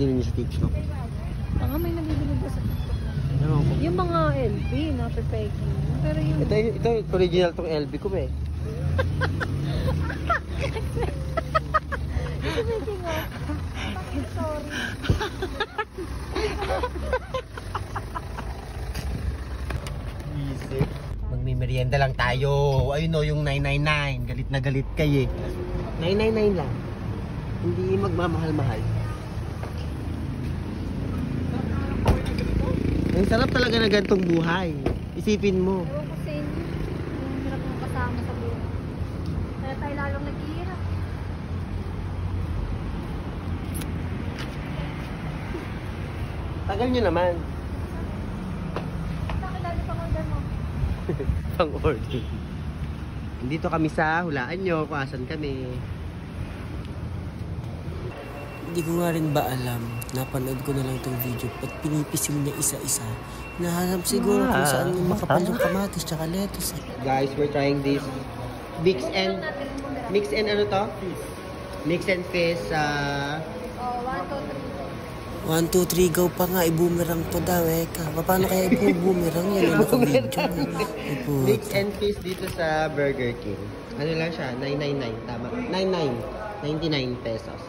binili niyo sa TikTok? Baka may nabibili ko sa TikTok. Ano ko? Yung mga LB na Pepeki. Pero yung... Ito original tong LB ko eh. Speaking of, sorry. Easy. Magmimerienda lang tayo. Ayun o, yung 999. Galit na galit kayo eh. 999 lang. Hindi magmamahal-mahal. Ang sarap talaga na gantong buhay. Isipin mo. Ewan ko sa inyo. Yung hirap mong kasama sa buhay. Kaya tayo lalong naghihirap. Tagal nyo naman. Bakit lalo pang order mo? Pang-order. Dito kami sa hulaan nyo kung asan kami. Hindi ko nga rin ba alam. Napanood ko na lang itong video at pinipisim niya isa-isa. Nahanap siguro kung saan makapal yung kamatis tsaka lettuce. Guys, we're trying this mix and ano to? Mix and fish. Oh, 1, 1, 2, 3. 2, 3, go pa nga. I-boomerang to daw eh. Paano kaya i-boomerang yan? Naka-video. Mix and fish dito sa Burger King. Ano lang siya? 999. Tama. 99 pesos.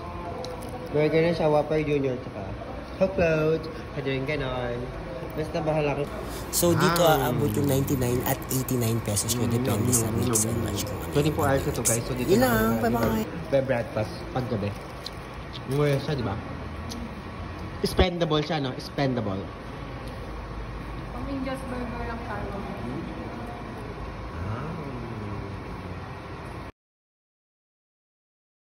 Burger na siya. Whopper Junior. Tsaka hot float. Pwede rin ganon. Basta bahala ko. So dito aabot yung 99 at 89 pesos nyo. Depende sa mix and match ko. 24 hours na to guys. So dito lang. Bye-bye. Breakfast. Paggabi. Nguya siya, di ba? Spendable siya, no? Spendable. Pang India's burger lang tayo.